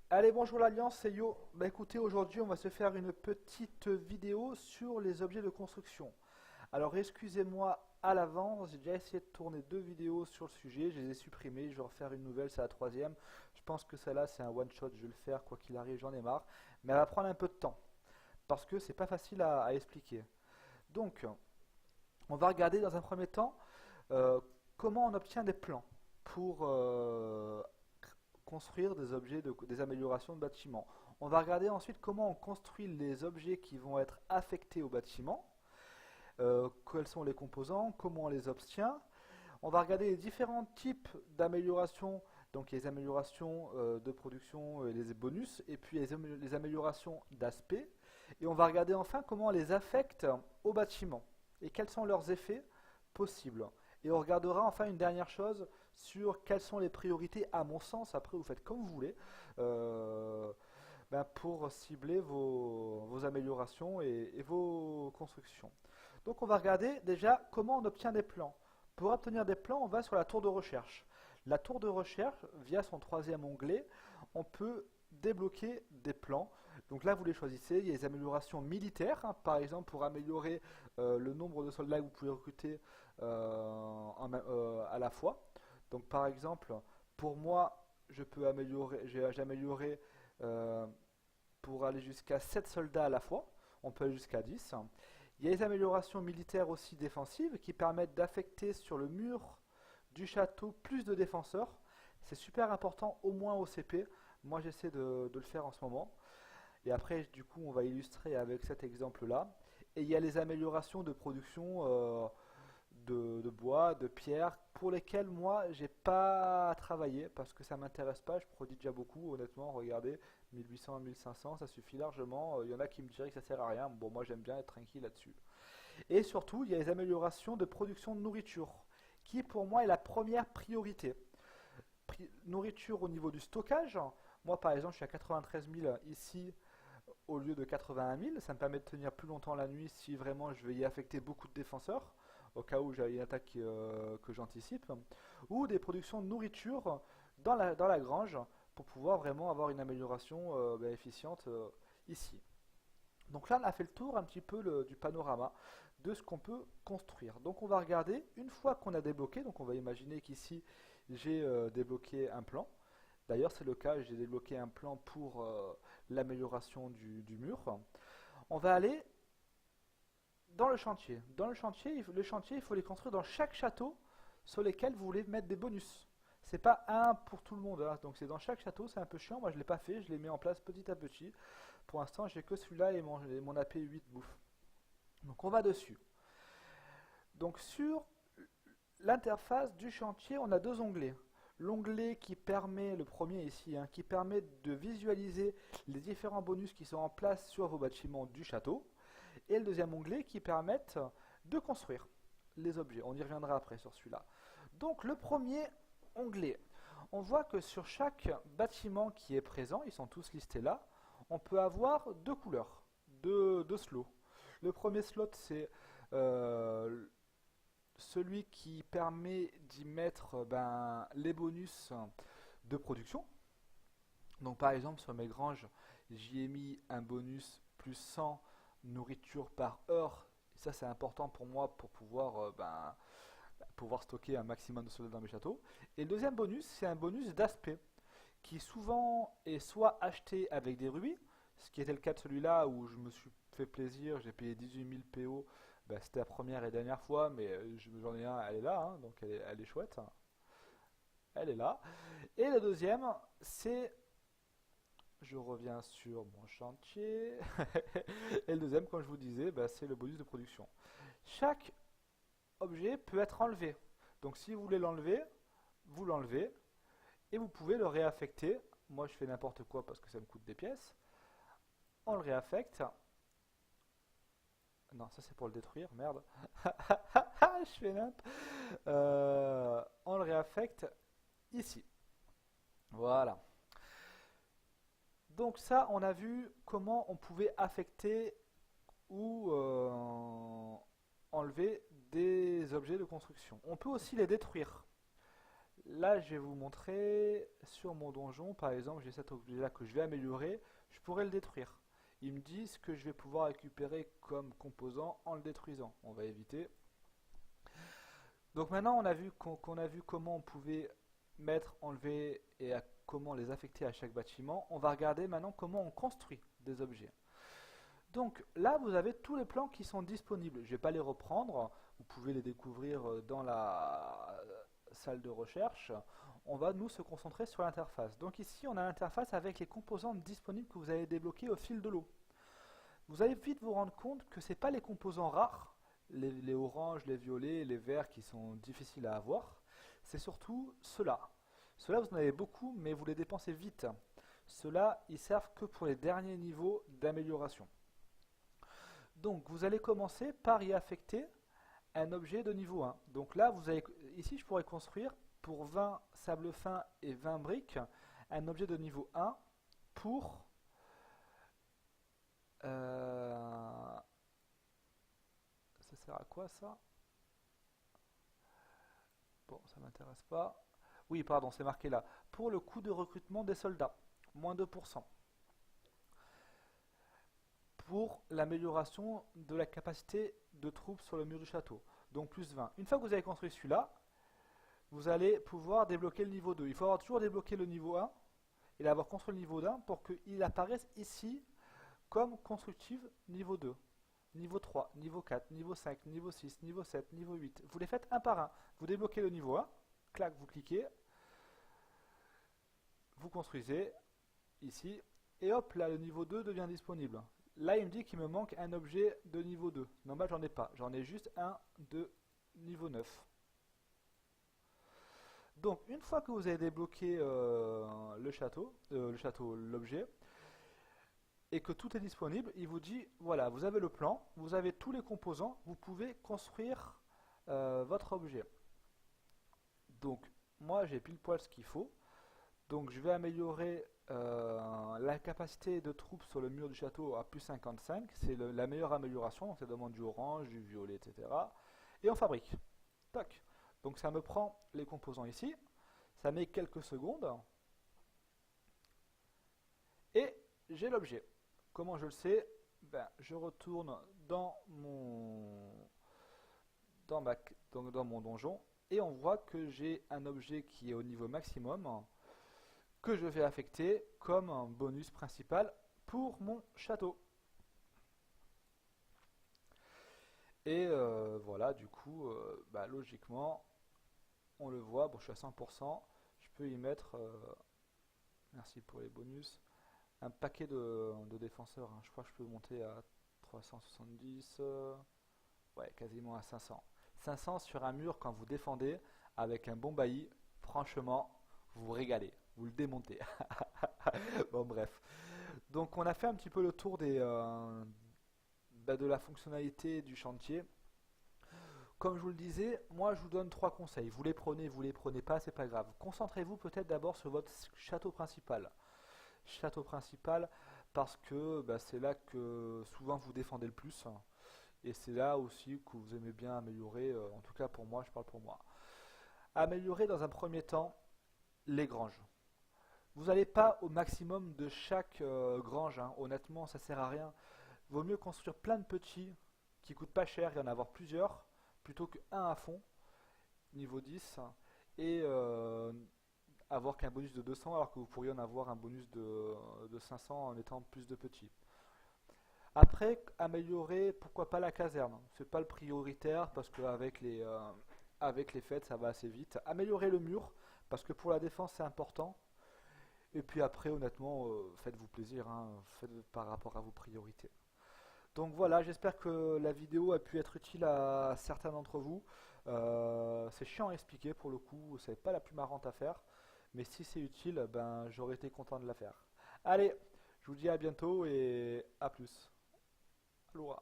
Allez, bonjour l'Alliance, c'est Yo. Bah écoutez, aujourd'hui on va se faire une petite vidéo sur les objets de construction. Alors excusez-moi à l'avance, j'ai déjà essayé de tourner deux vidéos sur le sujet, je les ai supprimées, je vais refaire une nouvelle, c'est la troisième. Je pense que celle-là c'est un one shot, je vais le faire quoi qu'il arrive, j'en ai marre. Mais elle va prendre un peu de temps, parce que c'est pas facile à expliquer. Donc, on va regarder dans un premier temps euh, comment on obtient des plans pour construire des objets, des améliorations de bâtiments. On va regarder ensuite comment on construit les objets qui vont être affectés au bâtiment, quels sont les composants, comment on les obtient. On va regarder les différents types d'améliorations, donc les améliorations de production et les bonus, et puis les améliorations d'aspect. Et on va regarder enfin comment on les affecte au bâtiment et quels sont leurs effets possibles. Et on regardera enfin une dernière chose sur quelles sont les priorités, à mon sens, après vous faites comme vous voulez, euh, pour cibler vos améliorations et vos constructions. Donc on va regarder déjà comment on obtient des plans. Pour obtenir des plans, on va sur la tour de recherche. La tour de recherche, via son troisième onglet, on peut débloquer des plans. Donc là, vous les choisissez. Il y a les améliorations militaires, hein, par exemple pour améliorer le nombre de soldats que vous pouvez recruter à la fois. Donc par exemple, pour moi, je peux améliorer, j'ai amélioré pour aller jusqu'à 7 soldats à la fois. On peut aller jusqu'à 10. Il y a les améliorations militaires aussi défensives qui permettent d'affecter sur le mur du château plus de défenseurs. C'est super important, au moins au CP. Moi, j'essaie de le faire en ce moment. Et après, du coup, on va illustrer avec cet exemple-là. Et il y a les améliorations de production de bois, de pierre, pour lesquelles moi, j'ai pas travaillé parce que ça m'intéresse pas. Je produis déjà beaucoup, honnêtement. Regardez, 1800 à 1500, ça suffit largement. Il y en a qui me diraient que ça sert à rien. Bon, moi, j'aime bien être tranquille là-dessus. Et surtout, il y a les améliorations de production de nourriture, qui pour moi est la première priorité. Nourriture au niveau du stockage. Moi, par exemple, je suis à 93 000 ici au lieu de 81 000. Ça me permet de tenir plus longtemps la nuit si vraiment je vais y affecter beaucoup de défenseurs, au cas où j'ai une attaque que j'anticipe. Ou des productions de nourriture dans la grange pour pouvoir vraiment avoir une amélioration efficiente ici. Donc là, on a fait le tour un petit peu du panorama de ce qu'on peut construire. Donc on va regarder, une fois qu'on a débloqué, donc on va imaginer qu'ici j'ai débloqué un plan. D'ailleurs c'est le cas, j'ai débloqué un plan pour l'amélioration du mur. On va aller dans le chantier. Dans le chantier, il faut les construire dans chaque château sur lesquels vous voulez mettre des bonus. C'est pas un pour tout le monde, hein. Donc c'est dans chaque château, c'est un peu chiant. Moi je ne l'ai pas fait, je l'ai mis en place petit à petit. Pour l'instant, j'ai que celui-là et mon AP 8 bouffe. Donc on va dessus. Donc sur l'interface du chantier, on a deux onglets. L'onglet qui permet, le premier ici, hein, qui permet de visualiser les différents bonus qui sont en place sur vos bâtiments du château. Et le deuxième onglet qui permet de construire les objets. On y reviendra après sur celui-là. Donc le premier onglet, on voit que sur chaque bâtiment qui est présent, ils sont tous listés là, on peut avoir deux couleurs, deux slots. Le premier slot, c'est celui qui permet d'y mettre les bonus de production. Donc par exemple sur mes granges, j'y ai mis un bonus plus 100 nourriture par heure. Et ça c'est important pour moi pour pouvoir stocker un maximum de soldats dans mes châteaux. Et le deuxième bonus, c'est un bonus d'aspect qui souvent est soit acheté avec des rubis, ce qui était le cas de celui-là où je me suis fait plaisir, j'ai payé 18 000 PO. C'était la première et dernière fois, mais j'en ai un, elle est là, hein, donc elle est chouette. Elle est là. Et le deuxième, c'est, je reviens sur mon chantier. Et le deuxième, comme je vous disais, c'est le bonus de production. Chaque objet peut être enlevé. Donc si vous voulez l'enlever, vous l'enlevez et vous pouvez le réaffecter. Moi, je fais n'importe quoi parce que ça me coûte des pièces. On le réaffecte. Non, ça c'est pour le détruire, merde. Je fais n'importe. On le réaffecte ici. Voilà. Donc ça, on a vu comment on pouvait affecter ou enlever des objets de construction. On peut aussi les détruire. là, je vais vous montrer sur mon donjon, par exemple, j'ai cet objet-là que je vais améliorer, je pourrais le détruire. Ils me disent que je vais pouvoir récupérer comme composant en le détruisant. On va éviter. Donc maintenant, on a vu qu'on a vu comment on pouvait mettre, enlever et comment les affecter à chaque bâtiment. On va regarder maintenant comment on construit des objets. Donc là, vous avez tous les plans qui sont disponibles. Je ne vais pas les reprendre. Vous pouvez les découvrir dans la salle de recherche. On va nous se concentrer sur l'interface. Donc ici, on a l'interface avec les composantes disponibles que vous avez débloquées au fil de l'eau. Vous allez vite vous rendre compte que ce n'est pas les composants rares, les oranges, les violets, les verts qui sont difficiles à avoir. C'est surtout ceux-là. Ceux-là, vous en avez beaucoup, mais vous les dépensez vite. Ceux-là, ils servent que pour les derniers niveaux d'amélioration. Donc, vous allez commencer par y affecter un objet de niveau 1. Donc là, ici, je pourrais construire pour 20 sables fins et 20 briques un objet de niveau 1 pour ça sert à quoi ça? Bon, ça m'intéresse pas. Oui, pardon, c'est marqué là. Pour le coût de recrutement des soldats, moins 2%. Pour l'amélioration de la capacité de troupes sur le mur du château, donc plus 20. Une fois que vous avez construit celui-là, vous allez pouvoir débloquer le niveau 2. Il faut avoir toujours débloqué le niveau 1 et avoir construit le niveau 1 pour qu'il apparaisse ici comme constructive niveau 2, niveau 3, niveau 4, niveau 5, niveau 6, niveau 7, niveau 8. Vous les faites un par un. Vous débloquez le niveau 1, clac, vous cliquez, vous construisez ici, et hop, là le niveau 2 devient disponible. Là il me dit qu'il me manque un objet de niveau 2. Normal j'en ai pas, j'en ai juste un de niveau 9. Donc une fois que vous avez débloqué l'objet, et que tout est disponible, il vous dit, voilà, vous avez le plan, vous avez tous les composants, vous pouvez construire votre objet. Donc, moi j'ai pile poil ce qu'il faut. Donc je vais améliorer la capacité de troupes sur le mur du château à plus 55. C'est la meilleure amélioration, donc ça demande du orange, du violet, etc. Et on fabrique. Toc. Donc ça me prend les composants ici. Ça met quelques secondes. Et j'ai l'objet. Comment je le sais? Ben, je retourne dans mon donjon et on voit que j'ai un objet qui est au niveau maximum que je vais affecter comme un bonus principal pour mon château. Et voilà, du coup, logiquement, on le voit, bon je suis à 100%, je peux y mettre, merci pour les bonus, un paquet de défenseurs, hein. Je crois que je peux monter à 370, ouais, quasiment à 500. 500 sur un mur quand vous défendez avec un bon bailli, franchement, vous vous régalez, vous le démontez. Bon, bref. Donc, on a fait un petit peu le tour de la fonctionnalité du chantier. Comme je vous le disais, moi je vous donne 3 conseils. Vous les prenez pas, c'est pas grave. Concentrez-vous peut-être d'abord sur votre château principal. Château principal parce que c'est là que souvent vous défendez le plus et c'est là aussi que vous aimez bien améliorer, en tout cas pour moi, je parle pour moi. Améliorer dans un premier temps les granges. Vous n'allez pas au maximum de chaque grange, hein. Honnêtement ça sert à rien. Vaut mieux construire plein de petits qui coûtent pas cher et en avoir plusieurs plutôt qu'un à fond, niveau 10 et avoir qu'un bonus de 200 alors que vous pourriez en avoir un bonus de 500 en étant plus de petits. Après, améliorer, pourquoi pas la caserne. C'est pas le prioritaire parce qu'avec avec les fêtes ça va assez vite. Améliorer le mur parce que pour la défense c'est important. Et puis après, honnêtement, faites-vous plaisir, hein, faites par rapport à vos priorités. Donc voilà, j'espère que la vidéo a pu être utile à certains d'entre vous. C'est chiant à expliquer pour le coup, c'est pas la plus marrante à faire. Mais si c'est utile, ben j'aurais été content de la faire. Allez, je vous dis à bientôt et à plus. Aloha.